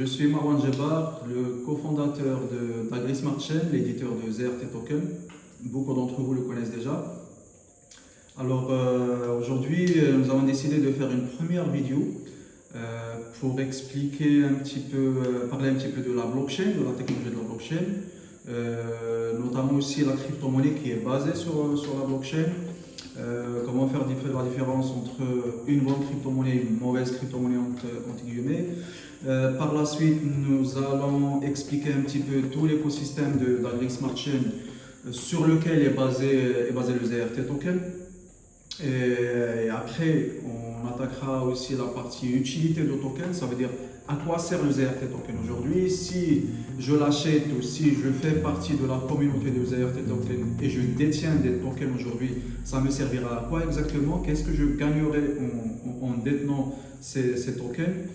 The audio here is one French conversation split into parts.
Je suis Marwan Jebar, le cofondateur d'AgriSmart Chain, l'éditeur de ZRT Token. Beaucoup d'entre vous le connaissent déjà. Alors aujourd'hui, nous avons décidé de faire une première vidéo pour expliquer un petit peu, parler un petit peu de la blockchain, de la technologie de la blockchain, notamment aussi la crypto-monnaie qui est basée sur la blockchain. Comment faire la différence entre une bonne crypto-monnaie et une mauvaise crypto-monnaie entre guillemets. Par la suite, nous allons expliquer un petit peu tout l'écosystème d'AgriSmart Chain sur lequel est basé le ZRT Token. Et après, on attaquera aussi la partie utilité de token, ça veut dire à quoi sert le ZRT Token aujourd'hui. Si je l'achète ou si je fais partie de la communauté de ZRT Token et je détiens des tokens aujourd'hui, ça me servira à quoi exactement? Qu'est-ce que je gagnerai en détenant ces tokens?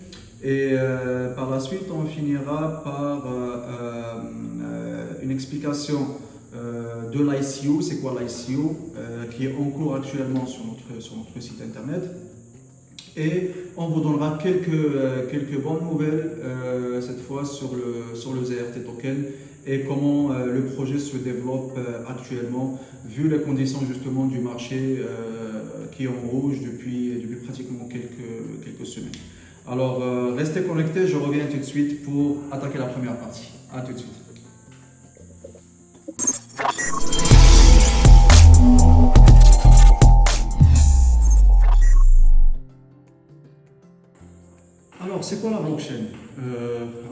Et par la suite, on finira par une explication de l'ICO, c'est quoi l'ICO, qui est en cours actuellement sur notre site internet. Et on vous donnera quelques bonnes nouvelles cette fois sur le ZRT Token et comment le projet se développe actuellement, vu les conditions justement du marché qui est en rouge depuis pratiquement quelques semaines. Alors restez connectés, je reviens tout de suite pour attaquer la première partie. A tout de suite. Alors, c'est quoi la blockchain?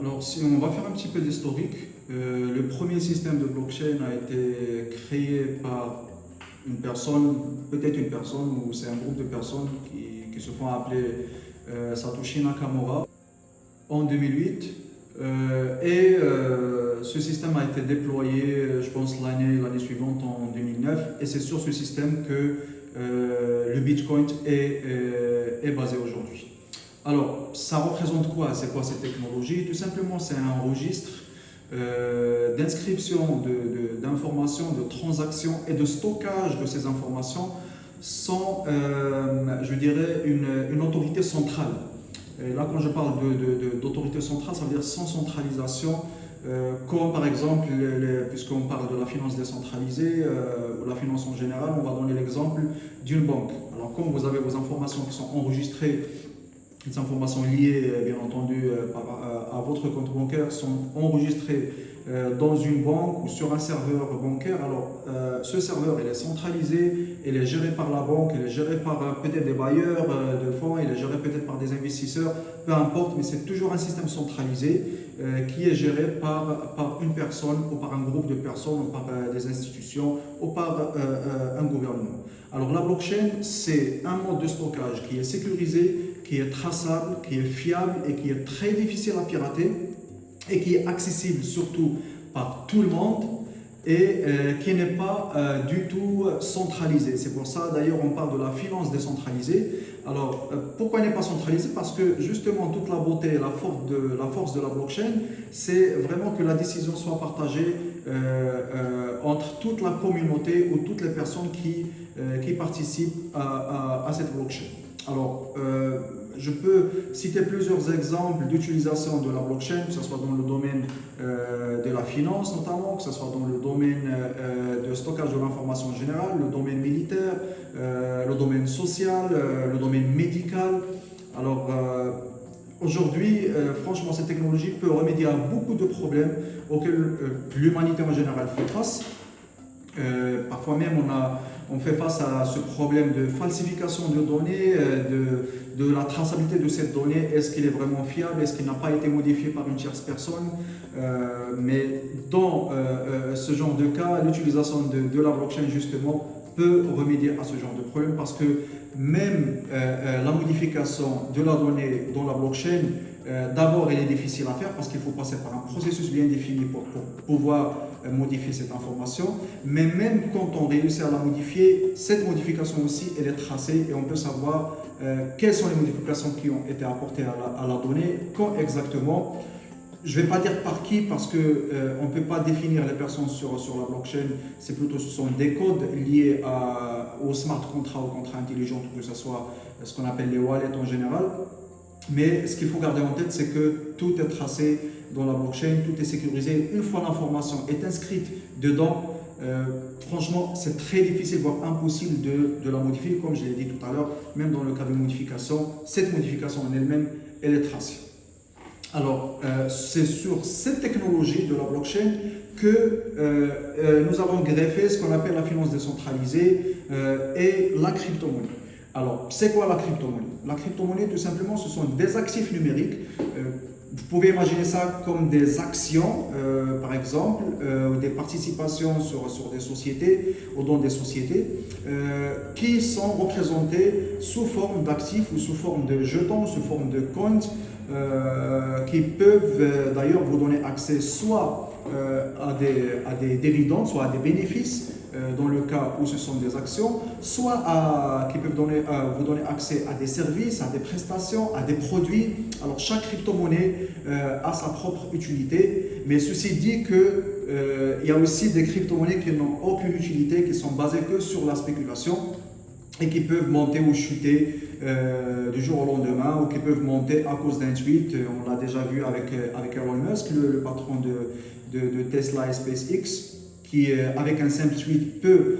Alors, si on va faire un petit peu d'historique, le premier système de blockchain a été créé par une personne, peut-être une personne, ou c'est un groupe de personnes qui se font appeler Satoshi Nakamoto en 2008. Ce système a été déployé, je pense, l'année suivante, en 2009. Et c'est sur ce système que le Bitcoin est basé aujourd'hui. Alors, ça représente quoi? C'est quoi cette technologie? Tout simplement, c'est un registre d'inscription d'informations, de transactions et de stockage de ces informations sans, je dirais, une autorité centrale. Et là, quand je parle d'autorité centrale, ça veut dire sans centralisation, comme par exemple, puisqu'on parle de la finance décentralisée, ou la finance en général, on va donner l'exemple d'une banque. Alors, comme vous avez vos informations qui sont enregistrées, les informations liées, bien entendu, à votre compte bancaire sont enregistrées dans une banque ou sur un serveur bancaire. Alors, ce serveur, il est centralisé, il est géré par la banque, il est géré par peut-être des bailleurs de fonds, il est géré peut-être par des investisseurs, peu importe, mais c'est toujours un système centralisé qui est géré par une personne ou par un groupe de personnes ou par des institutions ou par un gouvernement. Alors, la blockchain, c'est un mode de stockage qui est sécurisé, qui est traçable, qui est fiable et qui est très difficile à pirater et qui est accessible surtout par tout le monde et qui n'est pas du tout centralisé. C'est pour ça d'ailleurs on parle de la finance décentralisée. Alors pourquoi elle n'est pas centralisée? Parce que justement toute la beauté et la force de la blockchain, c'est vraiment que la décision soit partagée entre toute la communauté ou toutes les personnes qui participent à cette blockchain. Alors, je peux citer plusieurs exemples d'utilisation de la blockchain, que ce soit dans le domaine de la finance notamment, que ce soit dans le domaine de stockage de l'information générale, le domaine militaire, le domaine social, le domaine médical. Alors, aujourd'hui, franchement, cette technologie peut remédier à beaucoup de problèmes auxquels l'humanité en général fait face. Parfois même on fait face à ce problème de falsification de données, de la traçabilité de cette donnée. Est-ce qu'il est vraiment fiable? Est-ce qu'il n'a pas été modifié par une tierce personne? Mais dans ce genre de cas, l'utilisation de la blockchain justement peut remédier à ce genre de problème, parce que même la modification de la donnée dans la blockchain, d'abord elle est difficile à faire parce qu'il faut passer par un processus bien défini pour pouvoir modifier cette information, mais même quand on réussit à la modifier, cette modification aussi elle est tracée et on peut savoir quelles sont les modifications qui ont été apportées à la donnée, quand exactement. Je ne vais pas dire par qui, parce qu'on ne peut pas définir les personnes sur la blockchain. C'est plutôt, ce sont des codes liés au smart contract, aux contrats intelligents, que ce soit ce qu'on appelle les wallets en général. Mais ce qu'il faut garder en tête, c'est que tout est tracé dans la blockchain, tout est sécurisé. Une fois l'information est inscrite dedans, franchement, c'est très difficile, voire impossible de la modifier. Comme je l'ai dit tout à l'heure, même dans le cas de modification, cette modification en elle-même, elle est tracée. Alors, c'est sur cette technologie de la blockchain que nous avons greffé ce qu'on appelle la finance décentralisée et la crypto-monnaie. Alors, c'est quoi la crypto-monnaie? La crypto-monnaie, tout simplement, ce sont des actifs numériques. Vous pouvez imaginer ça comme des actions, par exemple, ou des participations sur des sociétés ou dans des sociétés qui sont représentées sous forme d'actifs ou sous forme de jetons, sous forme de coins, qui peuvent d'ailleurs vous donner accès soit à des dividendes, soit à des bénéfices dans le cas où ce sont des actions, soit qui peuvent vous donner accès à des services, à des prestations, à des produits. Alors chaque crypto-monnaie a sa propre utilité, mais ceci dit que il y a aussi des crypto-monnaies qui n'ont aucune utilité, qui sont basées que sur la spéculation et qui peuvent monter ou chuter du jour au lendemain, ou qui peuvent monter à cause d'un tweet. On l'a déjà vu avec Elon Musk, le patron de Tesla et SpaceX, qui avec un simple tweet peut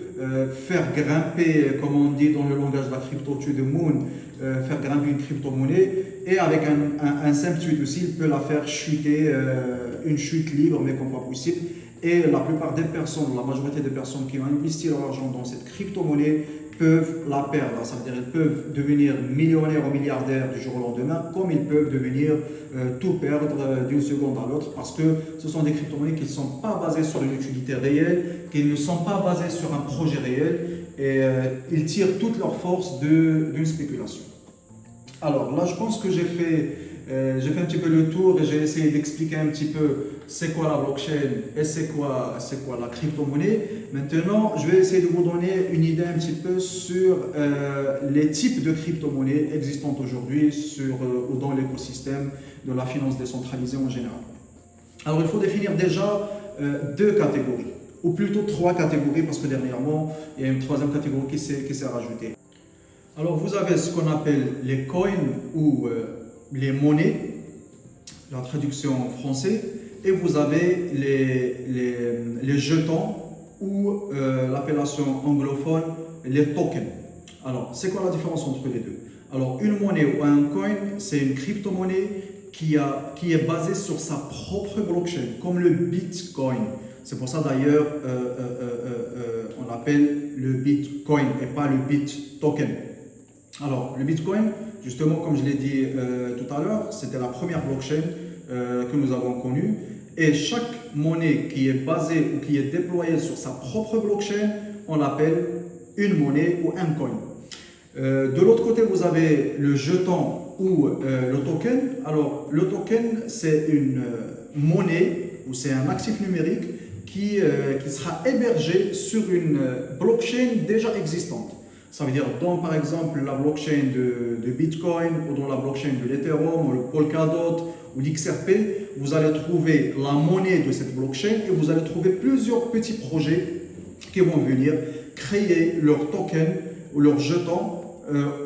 faire grimper, comme on dit dans le langage de la crypto, to the moon, faire grimper une crypto-monnaie, et avec un simple tweet aussi, il peut la faire chuter, une chute libre mais comme pas possible. Et la plupart des personnes, la majorité des personnes qui ont investi leur argent dans cette crypto-monnaie peuvent la perdre. Ça veut dire qu'ils peuvent devenir millionnaires ou milliardaires du jour au lendemain, comme ils peuvent devenir tout perdre d'une seconde à l'autre, parce que ce sont des crypto-monnaies qui ne sont pas basées sur une utilité réelle, qui ne sont pas basées sur un projet réel, et ils tirent toute leur force d'une spéculation. Alors là, je pense que j'ai fait un petit peu le tour et j'ai essayé d'expliquer un petit peu c'est quoi la blockchain et c'est quoi la crypto-monnaie. Maintenant, je vais essayer de vous donner une idée un petit peu sur les types de crypto-monnaies existantes aujourd'hui ou dans l'écosystème de la finance décentralisée en général. Alors, il faut définir déjà deux catégories, ou plutôt trois catégories, parce que dernièrement, il y a une troisième catégorie qui s'est rajoutée. Alors, vous avez ce qu'on appelle les coins ou les monnaies, la traduction en français, et vous avez les jetons ou l'appellation anglophone, les tokens. Alors, c'est quoi la différence entre les deux? Alors, une monnaie ou un coin, c'est une crypto-monnaie qui est basée sur sa propre blockchain, comme le Bitcoin. C'est pour ça d'ailleurs, on l'appelle le Bitcoin et pas le Bit-token. Alors, le Bitcoin, justement, comme je l'ai dit tout à l'heure, c'était la première blockchain que nous avons connue. Et chaque monnaie qui est basée ou qui est déployée sur sa propre blockchain, on l'appelle une monnaie ou un coin. De l'autre côté, vous avez le jeton ou le token. Alors, le token, c'est une monnaie ou c'est un actif numérique qui sera hébergé sur une blockchain déjà existante. Ça veut dire dans par exemple la blockchain de Bitcoin ou dans la blockchain de l'Ethereum ou le Polkadot ou l'XRP, vous allez trouver la monnaie de cette blockchain et vous allez trouver plusieurs petits projets qui vont venir créer leur token ou leur jeton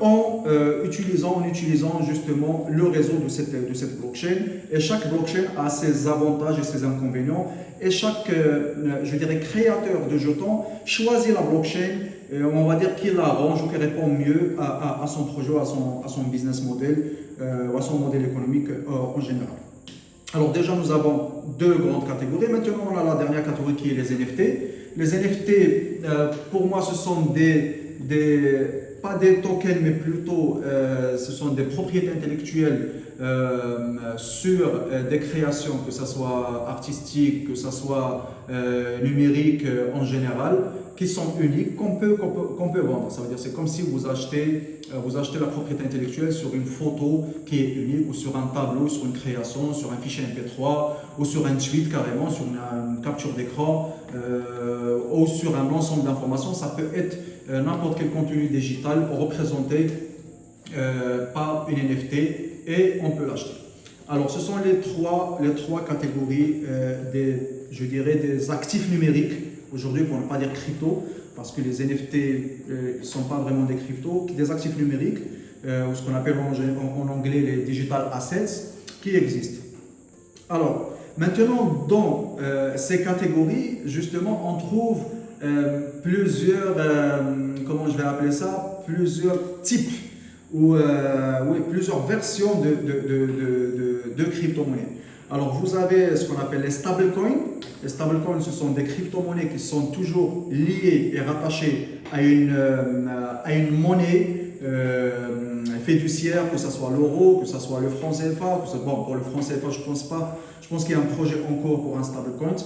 en utilisant justement le réseau de cette blockchain. Et chaque blockchain a ses avantages et ses inconvénients. Et chaque, je dirais, créateur de jetons choisit la blockchain, on va dire, qui l'arrange ou qui répond mieux à son projet, à son business model, ou à son modèle économique en général. Alors déjà, nous avons deux grandes catégories. Maintenant, on a la dernière catégorie qui est les NFT. Les NFT, pour moi, ce sont pas des tokens, mais plutôt ce sont des propriétés intellectuelles sur des créations, que ce soit artistiques, que ce soit numériques en général, qui sont uniques, qu'on peut vendre. Ça veut dire c'est comme si vous achetez la propriété intellectuelle sur une photo qui est unique, ou sur un tableau, sur une création, sur un fichier MP3, ou sur un tweet carrément, sur une capture d'écran, ou sur un ensemble d'informations. Ça peut être n'importe quel contenu digital représenté par une NFT et on peut l'acheter. Alors, ce sont les trois catégories des actifs numériques aujourd'hui, pour ne pas dire crypto, parce que les NFT ne sont pas vraiment des cryptos, des actifs numériques ou ce qu'on appelle en anglais les digital assets, qui existent. Alors, maintenant, dans ces catégories, justement, on trouve plusieurs, comment je vais appeler ça, plusieurs types ou oui, plusieurs versions de crypto-monnaies. Alors, vous avez ce qu'on appelle les stablecoins. Les stablecoins, ce sont des crypto-monnaies qui sont toujours liées et rattachées à une monnaie fiduciaire, que ce soit l'euro, que ce soit le franc CFA. Bon, pour le franc CFA, je pense pas. Je pense qu'il y a un projet en cours pour un stablecoin.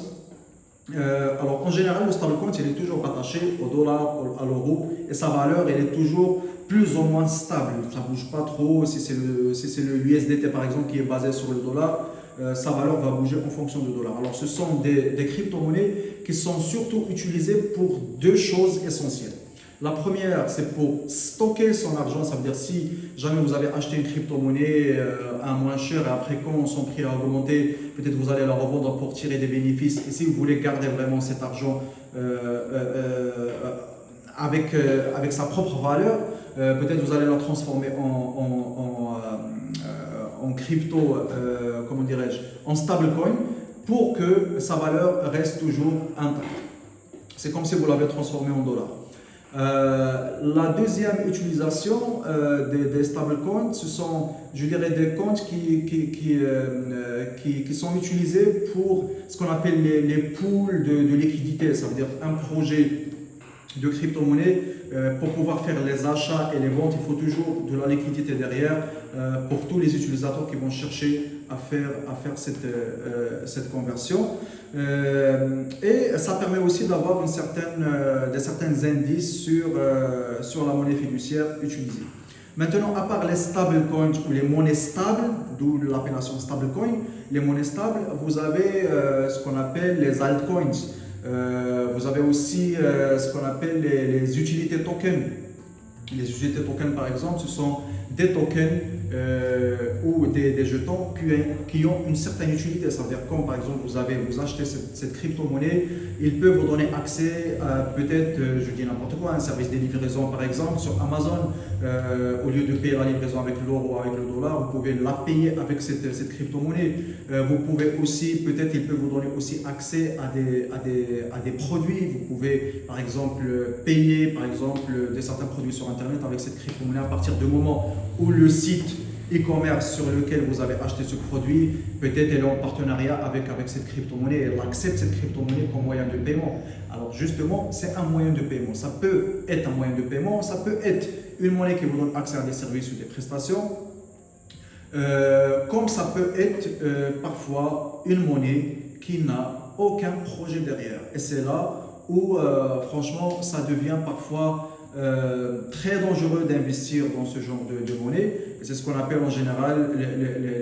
Alors, en général, le stablecoin, il est toujours rattaché au dollar, à l'euro, et sa valeur, elle est toujours plus ou moins stable. Ça ne bouge pas trop. Si c'est le USDT, par exemple, qui est basé sur le dollar, sa valeur va bouger en fonction du dollar. Alors, ce sont des crypto-monnaies qui sont surtout utilisées pour deux choses essentielles. La première, c'est pour stocker son argent. Ça veut dire si jamais vous avez acheté une crypto-monnaie à moins cher et après quand son prix a augmenté, peut-être vous allez la revendre pour tirer des bénéfices. Et si vous voulez garder vraiment cet argent avec sa propre valeur, peut-être vous allez la transformer en crypto, comment dirais-je, en stablecoin pour que sa valeur reste toujours intacte. C'est comme si vous l'avez transformé en dollars. La deuxième utilisation des stablecoins, ce sont, je dirais, des comptes qui sont utilisés pour ce qu'on appelle les pools de liquidité. Ça veut dire un projet de crypto-monnaie, pour pouvoir faire les achats et les ventes, il faut toujours de la liquidité derrière pour tous les utilisateurs qui vont chercher à faire cette conversion. Et ça permet aussi d'avoir certains indices sur la monnaie fiduciaire utilisée. Maintenant, à part les stablecoins ou les monnaies stables, d'où l'appellation stablecoin, les monnaies stables, vous avez ce qu'on appelle les altcoins. Vous avez aussi ce qu'on appelle les utilités tokens. Les utilités tokens, par exemple, ce sont des tokens ou des jetons qui ont une certaine utilité. Ça veut dire quand, par exemple, vous achetez cette crypto-monnaie, il peut vous donner accès à peut-être, je dis n'importe quoi, un service de livraison, par exemple, sur Amazon. Au lieu de payer la livraison avec l'euro ou avec le dollar, vous pouvez la payer avec cette crypto-monnaie. Vous pouvez aussi, peut-être, il peut vous donner aussi accès à des produits. Vous pouvez, par exemple, payer, par exemple, certains produits sur Internet avec cette crypto-monnaie à partir du moment où le site e-commerce sur lequel vous avez acheté ce produit, peut-être elle est en partenariat avec cette crypto-monnaie, elle accepte cette crypto-monnaie comme moyen de paiement. Alors justement, c'est un moyen de paiement. Ça peut être un moyen de paiement, ça peut être une monnaie qui vous donne accès à des services ou des prestations, comme ça peut être parfois une monnaie qui n'a aucun projet derrière. Et c'est là où franchement ça devient parfois très dangereux d'investir dans ce genre de monnaie. Et c'est ce qu'on appelle en général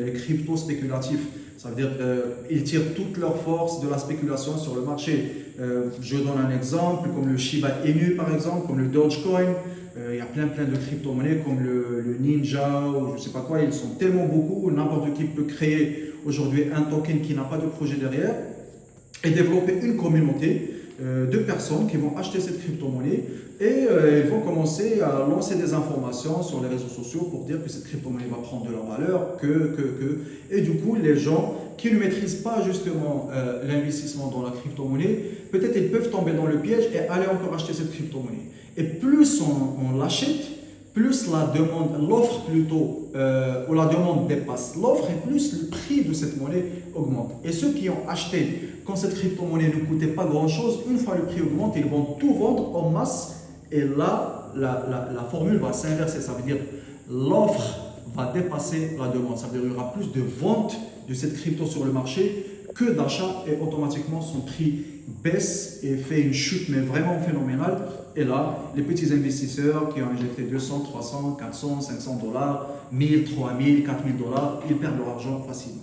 les cryptos spéculatifs. Ça veut dire qu'ils tirent toute leur force de la spéculation sur le marché. Je donne un exemple, comme le Shiba Inu par exemple, comme le Dogecoin. Il y a plein de crypto-monnaies comme le Ninja ou je ne sais pas quoi. Ils sont tellement beaucoup, n'importe qui peut créer aujourd'hui un token qui n'a pas de projet derrière et développer une communauté de personnes qui vont acheter cette crypto-monnaie et ils vont commencer à lancer des informations sur les réseaux sociaux pour dire que cette crypto-monnaie va prendre de la valeur, et du coup les gens qui ne maîtrisent pas justement l'investissement dans la crypto-monnaie, peut-être ils peuvent tomber dans le piège et aller encore acheter cette crypto-monnaie. Et plus on l'achète, plus la demande, l'offre plutôt, ou la demande dépasse l'offre et plus le prix de cette monnaie augmente. Et ceux qui ont acheté quand cette crypto-monnaie ne coûtait pas grand-chose, une fois le prix augmente, ils vont tout vendre en masse et là, la formule va s'inverser. Ça veut dire l'offre va dépasser la demande. Ça veut dire qu'il y aura plus de ventes de cette crypto sur le marché que d'achats et automatiquement son prix baisse et fait une chute mais vraiment phénoménale. Et là, les petits investisseurs qui ont injecté 200, 300, 400, 500 dollars, 1000, 3000, 4000 dollars, ils perdent leur argent facilement.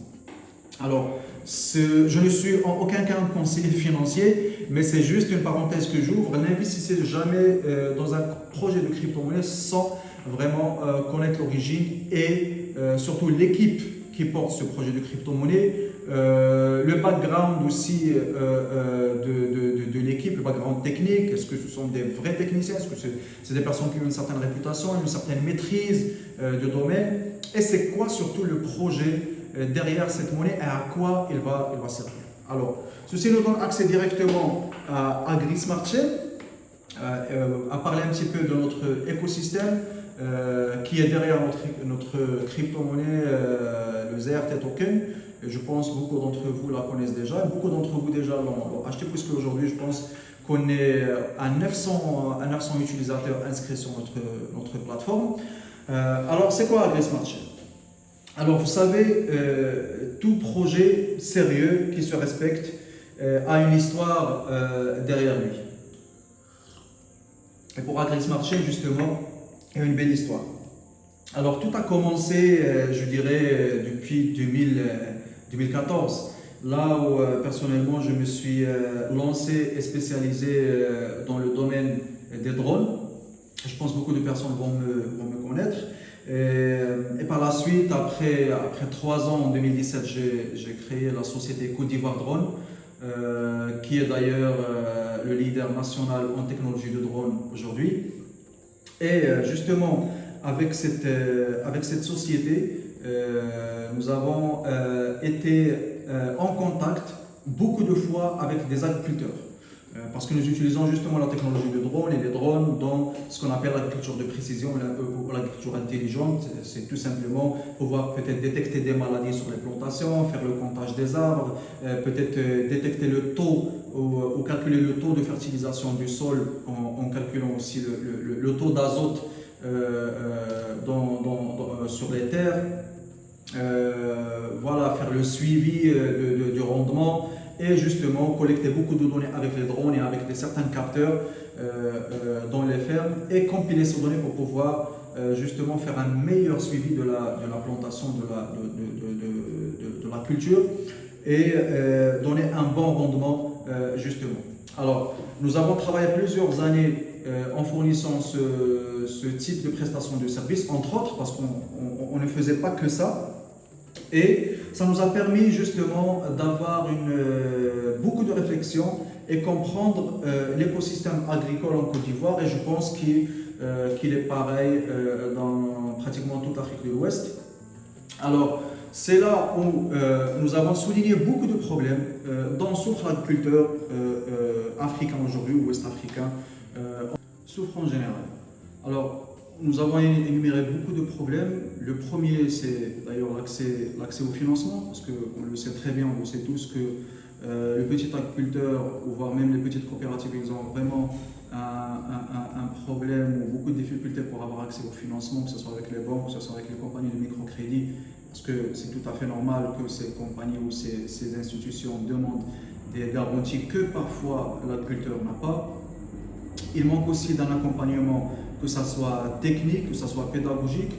Alors, je ne suis en aucun cas un conseiller financier, mais c'est juste une parenthèse que j'ouvre. N'investissez jamais dans un projet de crypto-monnaie sans vraiment connaître l'origine et surtout l'équipe qui porte ce projet de crypto-monnaie, le background aussi de l'équipe équipe, le background technique, est-ce que ce sont des vrais techniciens, est-ce que c'est des personnes qui ont une certaine réputation, une certaine maîtrise du domaine, et c'est quoi surtout le projet derrière cette monnaie et à quoi il va servir. Alors, ceci nous donne accès directement à GrisMartChain, à parler un petit peu de notre écosystème qui est derrière notre crypto-monnaie, le ZRT token. Et je pense que beaucoup d'entre vous la connaissent déjà, beaucoup d'entre vous déjà l'ont acheté, puisque aujourd'hui je pense qu'on est à 900 utilisateurs inscrits sur notre plateforme. Alors c'est quoi GrisMartChain? Alors vous savez, tout projet sérieux qui se respecte a une histoire derrière lui. Et pour GrisMartChain justement, il y a une belle histoire. Alors tout a commencé, je dirais, depuis 2014, là où personnellement je me suis lancé et spécialisé dans le domaine des drones. Je pense que beaucoup de personnes vont me connaître. Et par la suite, après 3 ans, en 2017, j'ai créé la société Côte d'Ivoire Drone, qui est d'ailleurs le leader national en technologie de drone aujourd'hui. Et justement, avec cette société, nous avons été en contact beaucoup de fois avec des agriculteurs. Parce que nous utilisons justement la technologie de drone et les drones dans ce qu'on appelle l'agriculture de précision ou l'agriculture intelligente. C'est tout simplement pouvoir peut-être détecter des maladies sur les plantations, faire le comptage des arbres, peut-être détecter le taux ou calculer le taux de fertilisation du sol en calculant aussi le taux d'azote sur les terres. Voilà, faire le suivi du rendement et justement collecter beaucoup de données avec les drones et avec certains capteurs dans les fermes et compiler ces données pour pouvoir justement faire un meilleur suivi de la plantation de la culture et donner un bon rendement justement. Alors, nous avons travaillé plusieurs années en fournissant ce type de prestation de services, entre autres, parce qu'on ne faisait pas que ça. Et ça nous a permis justement d'avoir beaucoup de réflexion et comprendre l'écosystème agricole en Côte d'Ivoire. Et je pense qu'il est pareil dans pratiquement toute l'Afrique de l'Ouest. Alors, c'est là où nous avons souligné beaucoup de problèmes dont souffre l'agriculteur africain aujourd'hui, ou ouest-africain, souffre en général. Alors, nous avons énuméré beaucoup de problèmes. Le premier, c'est d'ailleurs l'accès au financement, parce qu'on le sait très bien, on le sait tous que le petit agriculteur, ou voire même les petites coopératives, ils ont vraiment un problème ou beaucoup de difficultés pour avoir accès au financement, que ce soit avec les banques, que ce soit avec les compagnies de microcrédit, parce que c'est tout à fait normal que ces compagnies ou ces institutions demandent des garanties que parfois l'agriculteur n'a pas. Il manque aussi d'un accompagnement, que ce soit technique, que ce soit pédagogique,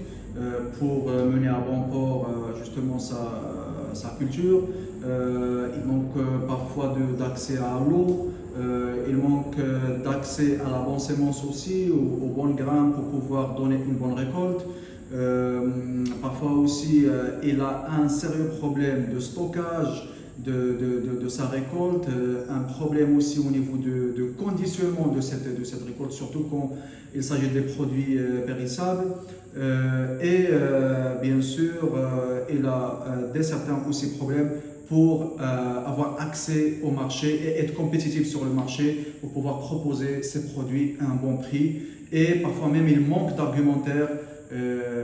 pour mener à bon port justement sa culture. Il manque parfois d'accès à l'eau, il manque d'accès à la bonne sémence aussi, aux bonnes grains pour pouvoir donner une bonne récolte. Parfois aussi, il a un sérieux problème de stockage de sa récolte, un problème aussi au niveau de conditionnement de cette récolte, surtout quand il s'agit des produits périssables. Et bien sûr, il a certains aussi problèmes pour avoir accès au marché et être compétitif sur le marché pour pouvoir proposer ses produits à un bon prix. Et parfois même, il manque d'argumentaire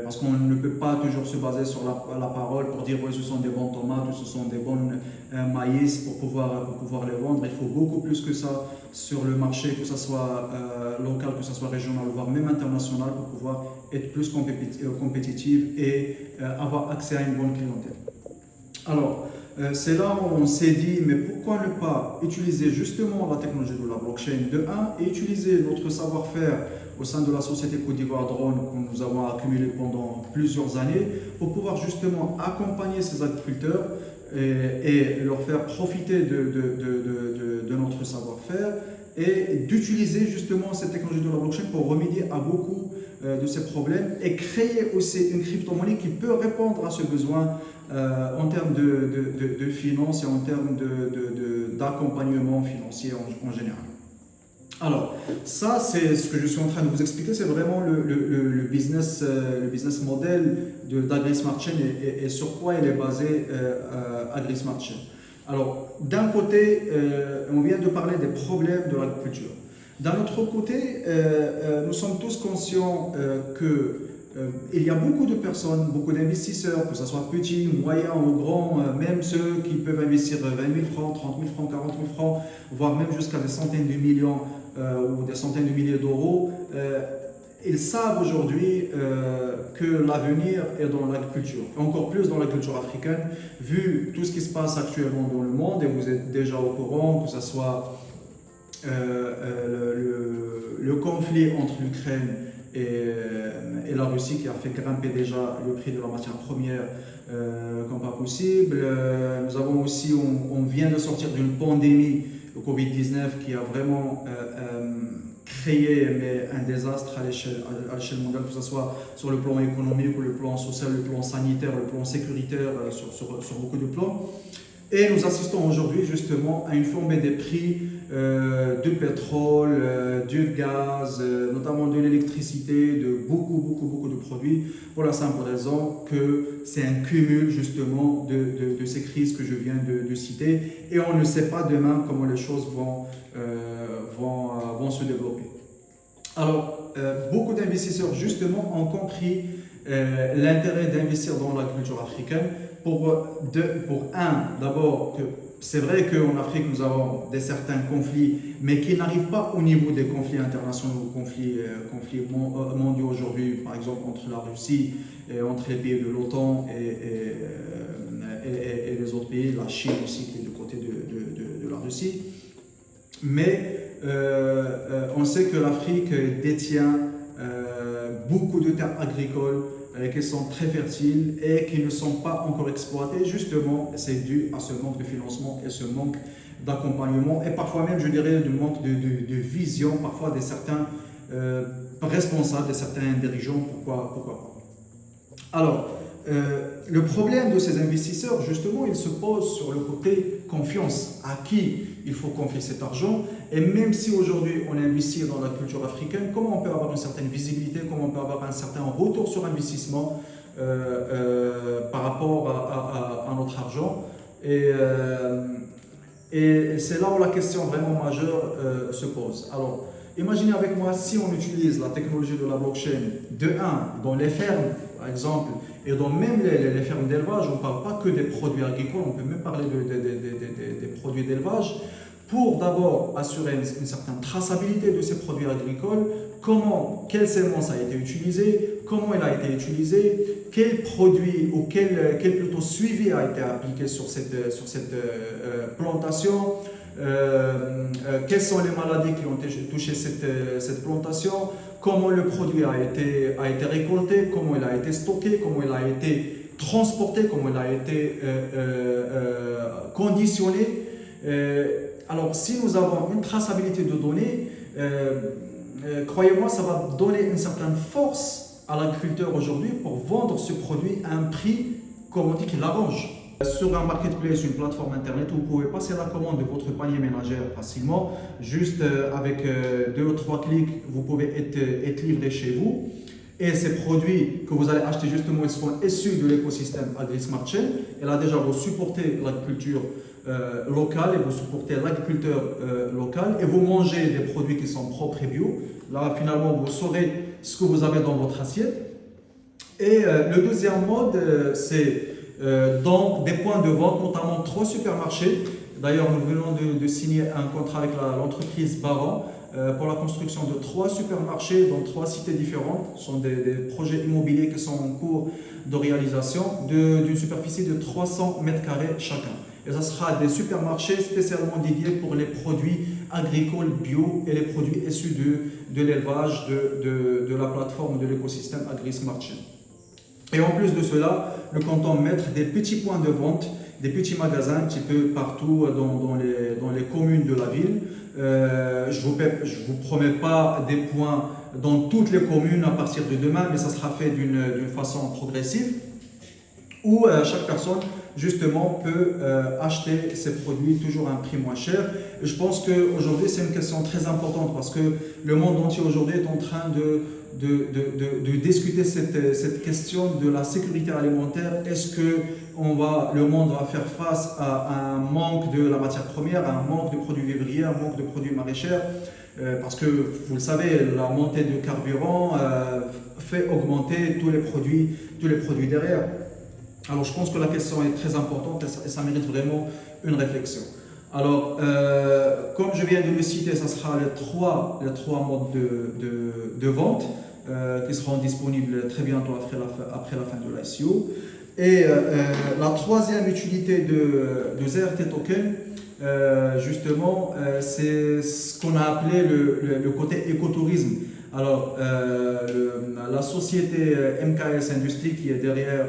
parce qu'on ne peut pas toujours se baser sur la parole pour dire oui, ce sont des bons tomates ou ce sont des bons maïs pour pouvoir les vendre. Il faut beaucoup plus que ça sur le marché, que ce soit local, que ce soit régional, voire même international, pour pouvoir être plus compétitif et avoir accès à une bonne clientèle. Alors, c'est là où on s'est dit, mais pourquoi ne pas utiliser justement la technologie de la blockchain de 1 et utiliser notre savoir-faire au sein de la société Côte d'Ivoire Drone que nous avons accumulé pendant plusieurs années pour pouvoir justement accompagner ces agriculteurs et leur faire profiter de notre savoir-faire et d'utiliser justement cette technologie de la blockchain pour remédier à beaucoup de ces problèmes et créer aussi une crypto-monnaie qui peut répondre à ce besoin en termes de finances et en termes d'accompagnement financier en général. Alors, ça, c'est ce que je suis en train de vous expliquer, c'est vraiment le business model d'AgriSmart Chain et sur quoi il est basé AgriSmart Chain. Alors, d'un côté, on vient de parler des problèmes de l'agriculture. D'un autre côté, nous sommes tous conscients qu'il y a beaucoup de personnes, beaucoup d'investisseurs, que ce soit petits, moyens ou grands, même ceux qui peuvent investir 20 000 francs, 30 000 francs, 40 000 francs, voire même jusqu'à des centaines de millions ou des centaines de milliers d'euros, ils savent aujourd'hui que l'avenir est dans l'agriculture, encore plus dans l'agriculture africaine, vu tout ce qui se passe actuellement dans le monde, et vous êtes déjà au courant, que ce soit le conflit entre l'Ukraine et la Russie qui a fait grimper déjà le prix de la matière première comme pas possible. Nous avons aussi, on vient de sortir d'une pandémie, le Covid-19, qui a vraiment créé un désastre à l'échelle mondiale, que ce soit sur le plan économique ou le plan social, le plan sanitaire, le plan sécuritaire, sur beaucoup de plans. Et nous assistons aujourd'hui justement à une flambée des prix du pétrole, du gaz, notamment de l'électricité, de beaucoup de produits, pour la simple raison que c'est un cumul justement de ces crises que je viens de citer, et on ne sait pas demain comment les choses vont se développer. Alors, beaucoup d'investisseurs justement ont compris l'intérêt d'investir dans l'agriculture africaine d'abord, c'est vrai qu'en Afrique, nous avons certains conflits, mais qui n'arrivent pas au niveau des conflits internationaux, conflits mondiaux aujourd'hui, par exemple entre la Russie, et entre les pays de l'OTAN et les autres pays, la Chine aussi qui est du côté de la Russie. Mais on sait que l'Afrique détient beaucoup de terres agricoles qui sont très fertiles et qui ne sont pas encore exploitées. Justement, c'est dû à ce manque de financement et ce manque d'accompagnement, et parfois même, je dirais, du manque de vision, parfois de certains responsables, de certains dirigeants, pourquoi pas. Alors, le problème de ces investisseurs, justement, il se pose sur le côté confiance. À qui il faut confier cet argent? Et même si aujourd'hui on investit dans la culture africaine, comment on peut avoir une certaine visibilité, comment on peut avoir un certain retour sur investissement par rapport à notre argent? Et c'est là où la question vraiment majeure se pose. Alors, imaginez avec moi, si on utilise la technologie de la blockchain, dans les fermes, par exemple, et dans même les fermes d'élevage, on ne parle pas que des produits agricoles, on peut même parler des produits d'élevage, pour d'abord assurer une certaine traçabilité de ces produits agricoles, quelle sémence a été utilisée, comment elle a été utilisée, quel produit ou quel plutôt suivi a été appliqué sur cette plantation, quelles sont les maladies qui ont touché cette plantation, comment le produit a été récolté, comment il a été stocké, comment il a été transporté, comment il a été conditionné. Alors, si nous avons une traçabilité de données, croyez-moi, ça va donner une certaine force à l'agriculteur aujourd'hui pour vendre ce produit à un prix, comme on dit, qui l'arrange. Sur un marketplace, une plateforme internet, vous pouvez passer la commande de votre panier ménagère facilement. Juste avec 2 ou 3 clics, vous pouvez être livré chez vous. Et ces produits que vous allez acheter, justement, ils seront issus de l'écosystème AgriSmart Chain. Et là, déjà, vous supportez l'agriculture locale et vous supportez l'agriculteur local et vous mangez des produits qui sont propres et bio. Là, finalement, vous saurez ce que vous avez dans votre assiette. Et le deuxième mode, c'est dans des points de vente, notamment 3 supermarchés. D'ailleurs, nous venons de signer un contrat avec l'entreprise Baran pour la construction de 3 supermarchés dans 3 cités différentes. Ce sont des projets immobiliers qui sont en cours de réalisation d'une superficie de 300 mètres carrés chacun. Et ce sera des supermarchés spécialement dédiés pour les produits agricoles bio et les produits issus de l'élevage de la plateforme de l'écosystème AgriSmart Chain. Et en plus de cela, nous comptons mettre des petits points de vente, des petits magasins un petit peu partout dans les communes de la ville. Je ne vous promets pas des points dans toutes les communes à partir de demain, mais ça sera fait d'une façon progressive, où chaque personne justement peut acheter ces produits toujours à un prix moins cher. Et je pense qu'aujourd'hui c'est une question très importante parce que le monde entier aujourd'hui est en train de discuter cette question de la sécurité alimentaire. Est-ce que le monde va faire face à un manque de la matière première, à un manque de produits vivriers, un manque de produits maraîchers? Parce que vous le savez, la montée du carburant fait augmenter tous les produits derrière. Alors je pense que la question est très importante et ça mérite vraiment une réflexion. Alors, comme je viens de le citer, ça sera les trois modes de vente qui seront disponibles très bientôt après la fin de l'ICO. Et la troisième utilité de ZRT Token, justement, c'est ce qu'on a appelé le côté écotourisme. Alors, la société MKS Industries qui est derrière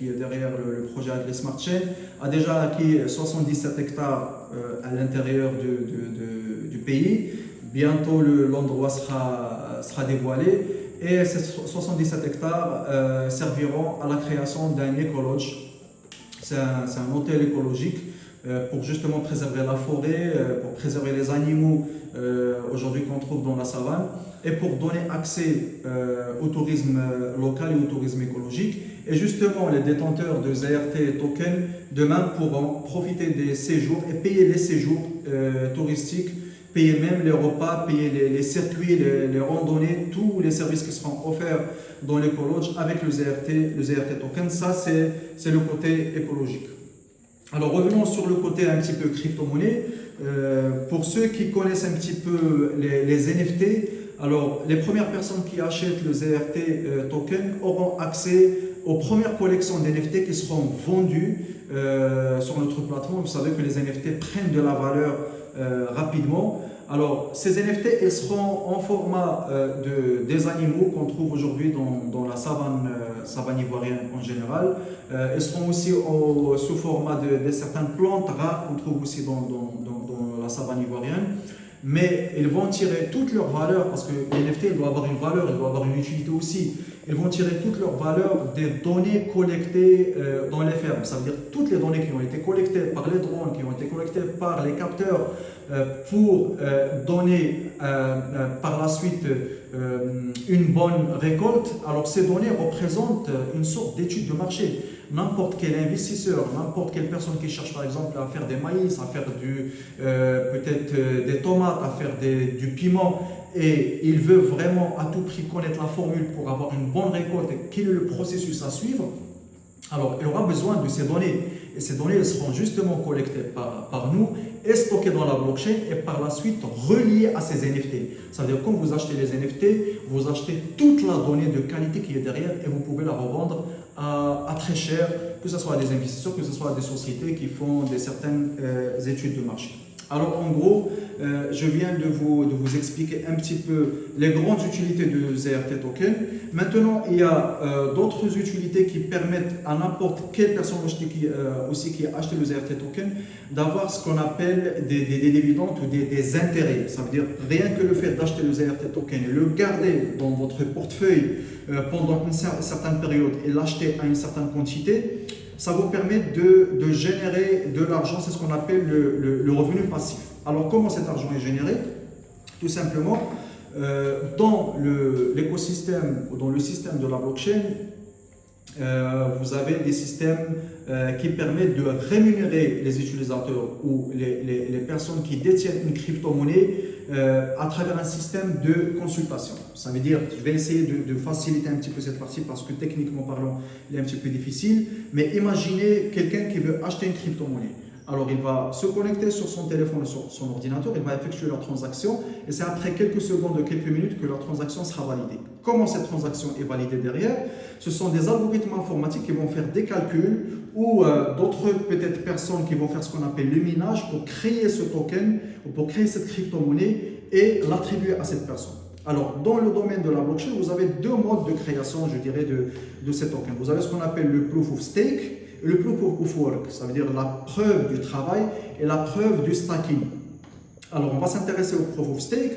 le projet AgriSmart Chain a déjà acquis 77 hectares à l'intérieur du pays. Bientôt, l'endroit sera dévoilé et ces 77 hectares serviront à la création d'un écolodge. C'est un hôtel écologique pour justement préserver la forêt, pour préserver les animaux aujourd'hui qu'on trouve dans la savane et pour donner accès au tourisme local et au tourisme écologique. Et justement, les détenteurs de ZRT Token demain pourront profiter des séjours et payer les séjours touristiques, payer même les repas, payer les circuits, les randonnées, tous les services qui seront offerts dans l'écolodge avec le ZRT Token. Ça, c'est le côté écologique. Alors revenons sur le côté un petit peu crypto-monnaie. Pour ceux qui connaissent un petit peu les NFT, alors les premières personnes qui achètent le ZRT Token auront accès aux premières collections d'NFT qui seront vendues sur notre plateforme. Vous savez que les NFT prennent de la valeur rapidement. Alors, ces NFT, ils seront en format des animaux qu'on trouve aujourd'hui dans la savane ivoirienne en général. Ils seront aussi sous format de certaines plantes rares qu'on trouve aussi dans la savane ivoirienne. Mais ils vont tirer toute leur valeur, parce que les NFT, il doit avoir une valeur, il doit avoir une utilité aussi. Ils vont tirer toute leur valeur des données collectées dans les fermes. Ça veut dire toutes les données qui ont été collectées par les drones, qui ont été collectées par les capteurs pour donner par la suite une bonne récolte. Alors ces données représentent une sorte d'étude de marché. N'importe quel investisseur, n'importe quelle personne qui cherche par exemple à faire des maïs, à faire peut-être des tomates, à faire du piment, et il veut vraiment à tout prix connaître la formule pour avoir une bonne récolte et quel est le processus à suivre, alors il aura besoin de ces données. Et ces données elles seront justement collectées par nous et stockées dans la blockchain et par la suite reliées à ces NFT. Ça veut dire que quand vous achetez les NFT, vous achetez toute la donnée de qualité qui est derrière et vous pouvez la revendre à très cher, que ce soit des investisseurs, que ce soit des sociétés qui font certaines études de marché. Alors en gros, je viens de vous expliquer un petit peu les grandes utilités de ZRT Token. Maintenant, il y a d'autres utilités qui permettent à n'importe quelle personne qui a acheté le ZRT Token d'avoir ce qu'on appelle des dividendes ou des intérêts. Ça veut dire rien que le fait d'acheter le ZRT Token et le garder dans votre portefeuille pendant une certaine période et l'acheter à une certaine quantité, ça vous permet de générer de l'argent, c'est ce qu'on appelle le revenu passif. Alors comment cet argent est généré? Tout simplement, dans l'écosystème, dans le système de la blockchain, vous avez des systèmes qui permettent de rémunérer les utilisateurs ou les personnes qui détiennent une crypto-monnaie à travers un système de consultation. Ça veut dire, je vais essayer de faciliter un petit peu cette partie parce que techniquement parlant, il est un petit peu difficile, mais imaginez quelqu'un qui veut acheter une crypto-monnaie. Alors il va se connecter sur son téléphone, sur son ordinateur, il va effectuer leur transaction et c'est après quelques secondes, quelques minutes que leur transaction sera validée. Comment cette transaction est validée derrière? Ce sont des algorithmes informatiques qui vont faire des calculs ou d'autres peut-être personnes qui vont faire ce qu'on appelle le minage pour créer ce token ou pour créer cette crypto-monnaie et l'attribuer à cette personne. Alors, dans le domaine de la blockchain, vous avez deux modes de création, je dirais, de ces tokens. Vous avez ce qu'on appelle le proof of stake et le proof of work, ça veut dire la preuve du travail et la preuve du stacking. Alors, on va s'intéresser au proof of stake.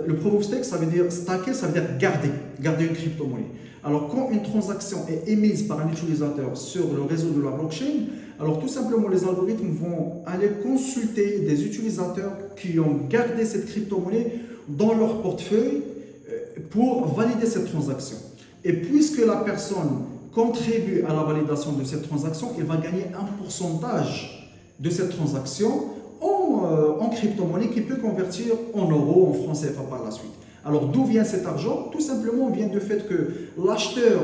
Le proof of stake, ça veut dire stacker, ça veut dire garder une crypto-monnaie. Alors, quand une transaction est émise par un utilisateur sur le réseau de la blockchain, alors tout simplement, les algorithmes vont aller consulter des utilisateurs qui ont gardé cette crypto-monnaie dans leur portefeuille pour valider cette transaction. Et puisque la personne contribue à la validation de cette transaction, il va gagner un pourcentage de cette transaction en crypto-monnaie qui peut convertir en euros, en francs CFA par la suite. Alors d'où vient cet argent? Tout simplement vient du fait que l'acheteur,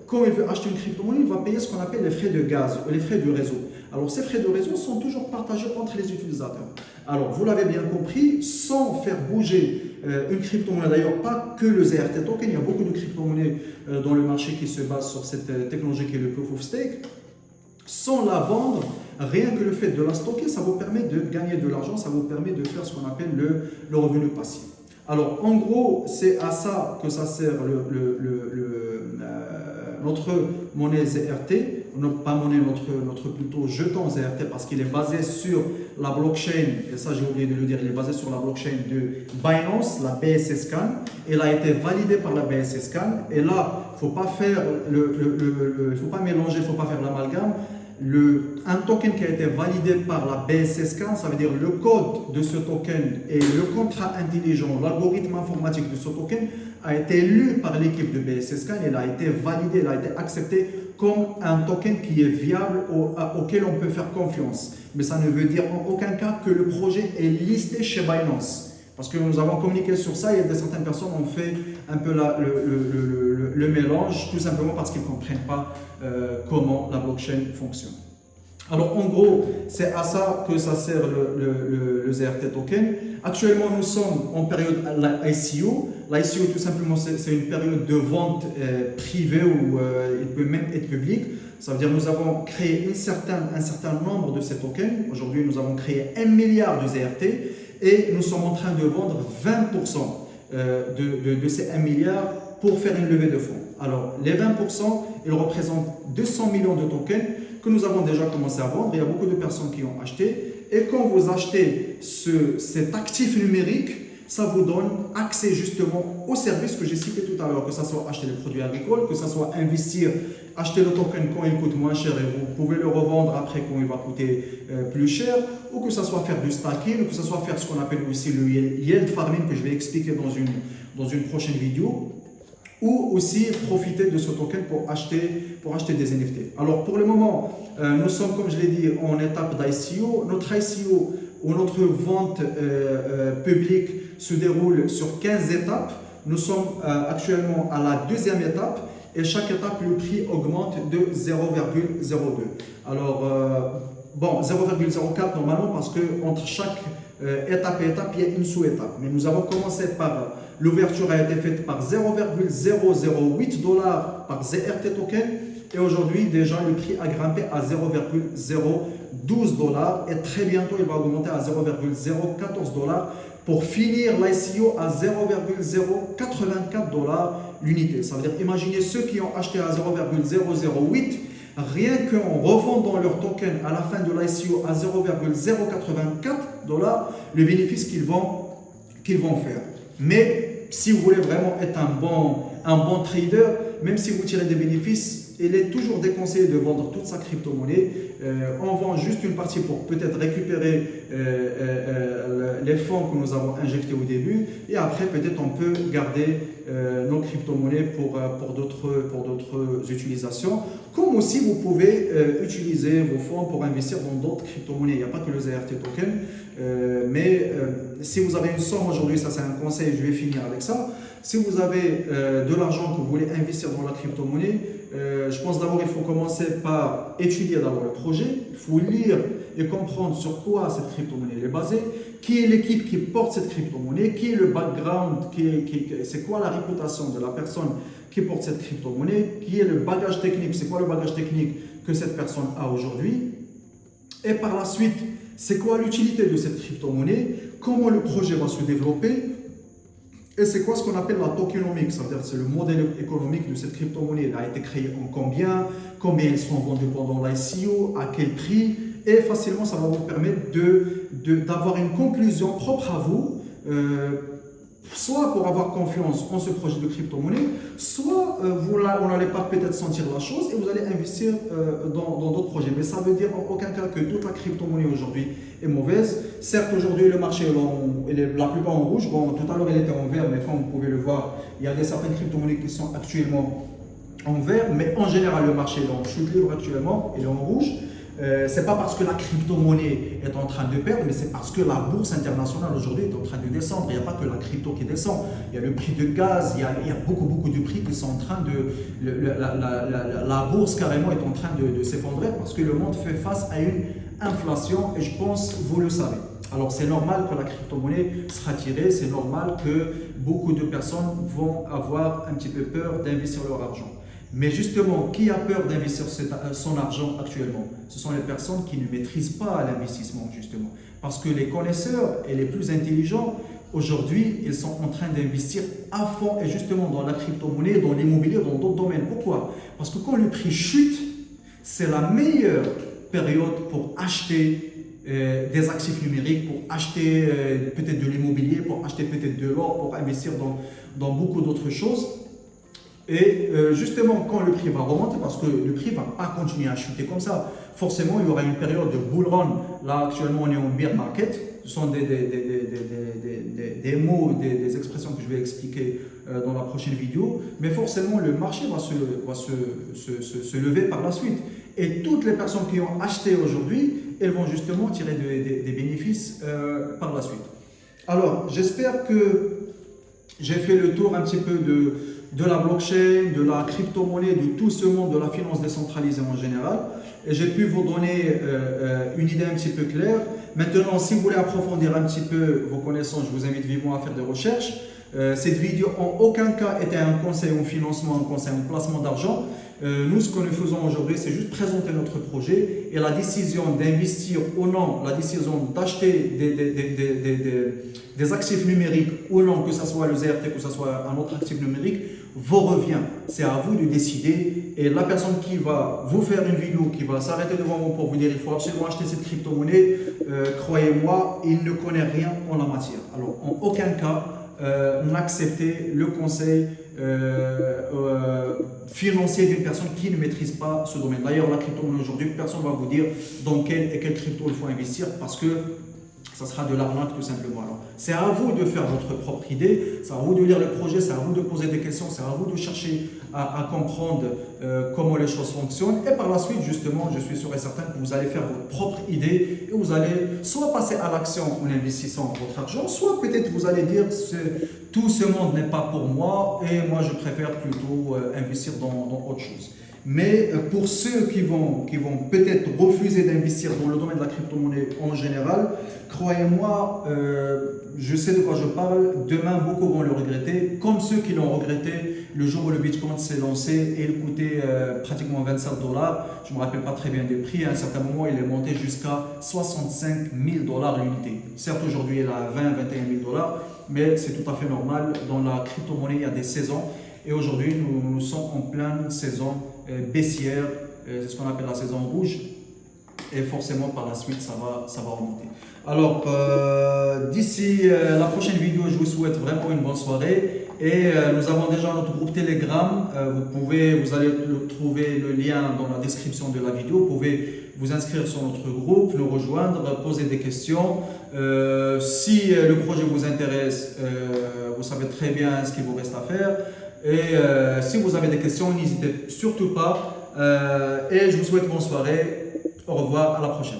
quand il veut acheter une crypto-monnaie, il va payer ce qu'on appelle les frais de gaz, les frais du réseau. Alors ces frais de réseau sont toujours partagés entre les utilisateurs. Alors vous l'avez bien compris, sans faire bouger une crypto-monnaie, d'ailleurs pas que le ZRT token, il y a beaucoup de crypto-monnaies dans le marché qui se basent sur cette technologie qui est le proof of stake, sans la vendre, rien que le fait de la stocker, ça vous permet de gagner de l'argent, ça vous permet de faire ce qu'on appelle le revenu passif. Alors, en gros, c'est à ça que ça sert notre monnaie ZRT, pas monnaie, notre plutôt jeton ZRT, parce qu'il est basé sur la blockchain, et ça j'ai oublié de le dire, il est basé sur la blockchain de Binance, la BSC Scan. Il a été validé par la BSC Scan, et là, il ne faut pas faire faut pas mélanger, il ne faut pas faire l'amalgame. Un token qui a été validé par la BSC Scan, ça veut dire le code de ce token et le contrat intelligent, l'algorithme informatique de ce token a été lu par l'équipe de BSC Scan, il a été validé, il a été accepté comme un token qui est viable, auquel on peut faire confiance. Mais ça ne veut dire en aucun cas que le projet est listé chez Binance. Parce que nous avons communiqué sur ça et certaines personnes ont fait un peu le mélange, tout simplement parce qu'ils ne comprennent pas comment la blockchain fonctionne. Alors en gros, c'est à ça que ça sert le ZRT token. Actuellement, nous sommes en période ICO. L'ICO, tout simplement, c'est une période de vente privée où il peut même être public. Ça veut dire que nous avons créé un certain nombre de ces tokens. Aujourd'hui, nous avons créé 1 milliard de ZRT et nous sommes en train de vendre 20% de ces 1 milliard pour faire une levée de fonds. Alors, les 20%, ils représentent 200 millions de tokens que nous avons déjà commencé à vendre. Il y a beaucoup de personnes qui ont acheté. Et quand vous achetez cet actif numérique, ça vous donne accès justement aux services que j'ai cités tout à l'heure, que ce soit acheter des produits agricoles, que ce soit investir, acheter le token quand il coûte moins cher et vous pouvez le revendre après quand il va coûter plus cher, ou que ce soit faire du stacking, ou que ce soit faire ce qu'on appelle aussi le yield farming que je vais expliquer dans une prochaine vidéo, ou aussi profiter de ce token pour acheter des NFT. Alors pour le moment, nous sommes, comme je l'ai dit, en étape d'ICO. Notre ICO ou notre vente publique se déroule sur 15 étapes. Nous sommes actuellement à la deuxième étape et chaque étape, le prix augmente de 0,02. Alors, bon, 0,04 normalement parce qu'entre chaque étape et étape, il y a une sous-étape. Mais nous avons commencé par, l'ouverture a été faite par 0,008 $ par ZRT token et aujourd'hui déjà le prix a grimpé à 0,012 $ et très bientôt il va augmenter à 0,014 $ pour finir l'ICO à 0,084 $ l'unité. Ça veut dire, imaginez ceux qui ont acheté à 0,008, rien qu'en revendant leur token à la fin de l'ICO à 0,084 $, le bénéfice qu'ils vont faire. Mais si vous voulez vraiment être un bon trader, même si vous tirez des bénéfices, il est toujours déconseillé de vendre toute sa crypto-monnaie. On vend juste une partie pour peut-être récupérer les fonds que nous avons injectés au début et après peut-être on peut garder nos crypto-monnaies pour d'autres utilisations. Comme aussi vous pouvez utiliser vos fonds pour investir dans d'autres crypto-monnaies. Il n'y a pas que le ZRT token, mais si vous avez une somme aujourd'hui, ça c'est un conseil, je vais finir avec ça. Si vous avez de l'argent que vous voulez investir dans la crypto-monnaie, je pense d'abord il faut commencer par étudier d'abord le projet, il faut lire et comprendre sur quoi cette crypto-monnaie est basée, qui est l'équipe qui porte cette crypto-monnaie, qui est le background, c'est quoi la réputation de la personne qui porte cette crypto-monnaie, qui est le bagage technique, c'est quoi le bagage technique que cette personne a aujourd'hui, et par la suite, c'est quoi l'utilité de cette crypto-monnaie, comment le projet va se développer, et c'est quoi ce qu'on appelle la tokenomics, c'est-à-dire c'est le modèle économique de cette crypto-monnaie. Elle a été créée en combien elles seront vendues pendant l'ICO, à quel prix, et facilement ça va vous permettre d'avoir une conclusion propre à vous soit pour avoir confiance en ce projet de crypto-monnaie, soit vous n'allez pas peut-être sentir la chose et vous allez investir dans d'autres projets. Mais ça veut dire en aucun cas que toute la crypto-monnaie aujourd'hui est mauvaise. Certes, aujourd'hui, le marché est la plupart en rouge. Bon, tout à l'heure, il était en vert, mais comme vous pouvez le voir, il y a certaines crypto-monnaies qui sont actuellement en vert, mais en général, le marché est en chute libre actuellement, il est en rouge. C'est pas parce que la crypto-monnaie est en train de perdre, mais c'est parce que la bourse internationale aujourd'hui est en train de descendre. Il n'y a pas que la crypto qui descend. Il y a le prix de gaz, il y a beaucoup de prix qui sont en train de... la bourse carrément est en train de s'effondrer parce que le monde fait face à une inflation et je pense, vous le savez. Alors c'est normal que la crypto-monnaie sera tirée, c'est normal que beaucoup de personnes vont avoir un petit peu peur d'investir leur argent. Mais justement, qui a peur d'investir son argent actuellement? Ce sont les personnes qui ne maîtrisent pas l'investissement, justement. Parce que les connaisseurs et les plus intelligents, aujourd'hui, ils sont en train d'investir à fond et justement dans la crypto-monnaie, dans l'immobilier, dans d'autres domaines. Pourquoi? Parce que quand le prix chute, c'est la meilleure période pour acheter des actifs numériques, pour acheter peut-être de l'immobilier, pour acheter peut-être de l'or, pour investir dans beaucoup d'autres choses. Et justement, quand le prix va remonter, parce que le prix ne va pas continuer à chuter comme ça, forcément, il y aura une période de bull run. Là, actuellement, on est en bear market. Ce sont des mots, des expressions que je vais expliquer dans la prochaine vidéo. Mais forcément, le marché va se lever par la suite. Et toutes les personnes qui ont acheté aujourd'hui, elles vont justement tirer des bénéfices par la suite. Alors, j'espère que j'ai fait le tour un petit peu de la blockchain, de la crypto-monnaie, de tout ce monde de la finance décentralisée en général. Et j'ai pu vous donner une idée un petit peu claire. Maintenant, si vous voulez approfondir un petit peu vos connaissances, je vous invite vivement à faire des recherches. Cette vidéo en aucun cas était un conseil en financement, un conseil en placement d'argent. Nous, ce que nous faisons aujourd'hui, c'est juste présenter notre projet et la décision d'investir ou non, la décision d'acheter des actifs numériques ou non, que ce soit le ZRT, que ce soit un autre actif numérique, vous revient. C'est à vous de décider et la personne qui va vous faire une vidéo, qui va s'arrêter devant vous pour vous dire il faut absolument acheter cette crypto-monnaie, croyez-moi, il ne connaît rien en la matière. Alors, en aucun cas, n'acceptez le conseil financier d'une personne qui ne maîtrise pas ce domaine. D'ailleurs, la crypto-monnaie aujourd'hui, personne ne va vous dire dans quelle crypto il faut investir parce que ça sera de l'arnaque tout simplement. Alors, c'est à vous de faire votre propre idée, c'est à vous de lire le projet, c'est à vous de poser des questions, c'est à vous de chercher à comprendre comment les choses fonctionnent. Et par la suite, justement, je suis sûr et certain que vous allez faire votre propre idée et vous allez soit passer à l'action en investissant votre argent, soit peut-être vous allez dire tout ce monde n'est pas pour moi et moi je préfère plutôt investir dans autre chose. Mais pour ceux qui vont peut-être refuser d'investir dans le domaine de la crypto-monnaie en général, croyez-moi, je sais de quoi je parle, demain beaucoup vont le regretter, comme ceux qui l'ont regretté le jour où le Bitcoin s'est lancé et il coûtait pratiquement 27$. Je ne me rappelle pas très bien des prix, à un certain moment il est monté jusqu'à 65 000$ l'unité. Certes aujourd'hui il est à 20-21 000$, mais c'est tout à fait normal, dans la crypto-monnaie il y a des saisons. Et aujourd'hui, nous sommes en pleine saison baissière, c'est ce qu'on appelle la saison rouge. Et forcément, par la suite, ça va remonter. Alors, d'ici la prochaine vidéo, je vous souhaite vraiment une bonne soirée. Et nous avons déjà notre groupe Telegram. Vous allez trouver le lien dans la description de la vidéo. Vous pouvez vous inscrire sur notre groupe, nous rejoindre, poser des questions. Si le projet vous intéresse, vous savez très bien ce qu'il vous reste à faire. Et si vous avez des questions, n'hésitez surtout pas. Et je vous souhaite bonne soirée. Au revoir, à la prochaine.